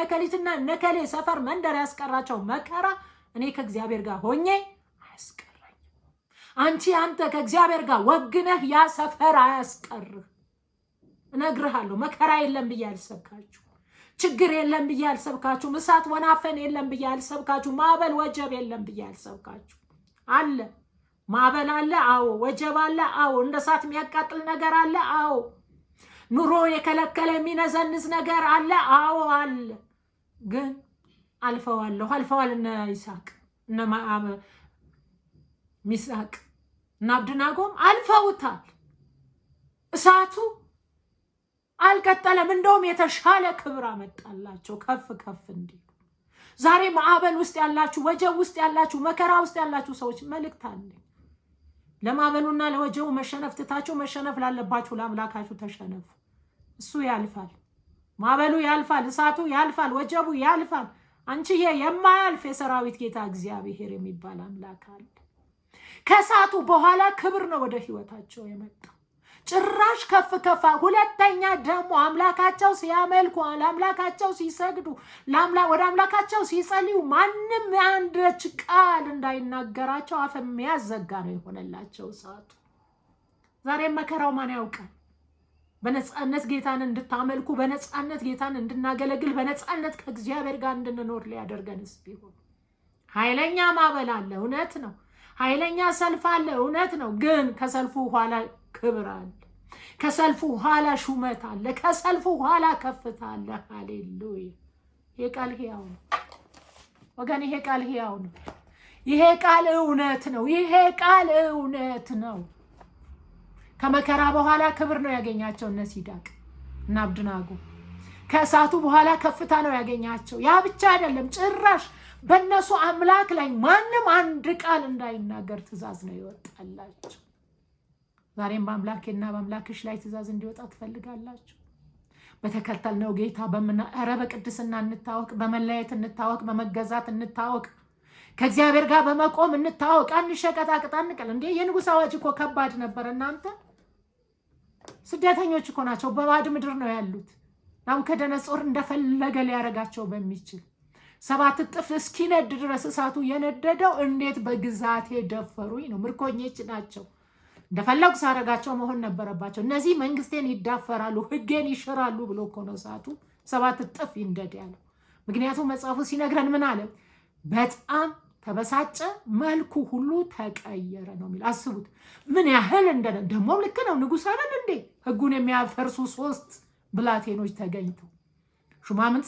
ነከሊትና ነከሌ ሰፈር መንደር ያስቀራቸው መከራ እኔ ከእግዚአብሔር ጋር ሆኜ አያስቀራኝ። አንተ ከእግዚአብሔር ጋር ወግነህ ያ ሰፈር አያስቀርህ። እነግርሃለሁ፣ መከራ የለም ብዬ አልሰብካችሁ፣ ችግር የለም ብዬ አልሰብካችሁ፣ እሳት ወናፈን የለም ብዬ አልሰብካችሁ፣ ማዕበል ወጀብ የለም ብዬ አልሰብካችሁ። አለ ማዕበል አለ፣ አዎ። ወጀብ አለ፣ አዎ። እንደ እሳት የሚያቃጥል ነገር አለ፣ አዎ። ኑሮ የከለከለ የሚነዘንዝ ነገር አለ፣ አዎ አለ። ግን አልፈዋል። እነ ይስሐቅ እነ ሚሳቅ እና አብደናጎም አልፈውታል። እሳቱ አልቀጠለም፣ እንደውም የተሻለ ክብር አመጣላቸው ከፍ እንዲሉ። ዛሬ ማዕበል ውስጥ ያላችሁ፣ ወጀብ ውስጥ ያላችሁ፣ መከራ ውስጥ ያላችሁ ሰዎች መልእክት አለ። ለማዕበሉና ለወጀቡ መሸነፍ ትታችሁ መሸነፍ ላለባችሁ ለአምላካችሁ ተሸነፉ። እሱ ያልፋል። ማዕበሉ ያልፋል፣ እሳቱ ያልፋል፣ ወጀቡ ያልፋል። አንቺ የማያልፍ የሰራዊት ጌታ እግዚአብሔር የሚባል አምላክ አለ። ከእሳቱ በኋላ ክብር ነው ወደ ህይወታቸው የመጣው። ጭራሽ ከፍ። ሁለተኛ ደግሞ አምላካቸው ሲያመልኩ፣ ለአምላካቸው ሲሰግዱ፣ ወደ አምላካቸው ሲጸልዩ ማንም አንዳች ቃል እንዳይናገራቸው አፍ የሚያዘጋ ነው የሆነላቸው እሳቱ። ዛሬም መከራው ማን ያውቃል? በነጻነት ጌታን እንድታመልኩ፣ በነጻነት ጌታን እንድናገለግል፣ በነጻነት ከእግዚአብሔር ጋር እንድንኖር ሊያደርገንስ ቢሆን ኃይለኛ ማዕበል አለ፣ እውነት ነው። ኃይለኛ ሰልፍ አለ፣ እውነት ነው። ግን ከሰልፉ ኋላ ክብር አለ። ከሰልፉ ኋላ ሹመት አለ። ከሰልፉ ኋላ ከፍታ አለ። ሃሌሉያ! ይሄ ቃል ሕያው ነው ወገን፣ ይሄ ቃል ሕያው ነው። ይሄ ቃል እውነት ነው። ይሄ ቃል እውነት ነው። ከመከራ በኋላ ክብር ነው ያገኛቸው እነ ሲድራቅ እና አብደናጎ። ከእሳቱ በኋላ ከፍታ ነው ያገኛቸው። ያ ብቻ አይደለም፣ ጭራሽ በእነሱ አምላክ ላይ ማንም አንድ ቃል እንዳይናገር ትእዛዝ ነው ይወጣላቸው። ዛሬም በአምላኬና በአምላክሽ ላይ ትእዛዝ እንዲወጣ ትፈልጋላችሁ? በተከተልነው ጌታ በቅድስና እንታወቅ፣ በመለየት እንታወቅ፣ በመገዛት እንታወቅ፣ ከእግዚአብሔር ጋር በመቆም እንታወቅ። አንሸቀጣቅጥ፣ አንቀል። እንዴ የንጉሥ አዋጅ እኮ ከባድ ነበር። እናንተ ስደተኞች እኮ ናቸው። በባዕድ ምድር ነው ያሉት። ናቡከደነጾር እንደፈለገ ሊያረጋቸው በሚችል 7 እጥፍ እስኪነድ ድረስ እሳቱ የነደደው እንዴት በግዛቴ ደፈሩኝ ነው። ምርኮኞች ናቸው። እንደፈለጉ ሳረጋቸው መሆን ነበረባቸው። እነዚህ መንግስቴን ይዳፈራሉ፣ ህጌን ይሽራሉ ብሎ እኮ ነው እሳቱ 7 እጥፍ ይንደድ ያለው። ምክንያቱም መጽሐፉ ሲነግረን ምን አለ? በጣም ተበሳጨ፣ መልኩ ሁሉ ተቀየረ ነው የሚል። አስቡት ምን ያህል ደግሞ ልክ ነው። ንጉሥ አይደል እንዴ? ህጉን የሚያፈርሱ 3 ብላቴኖች ተገኝተው ሹማምንት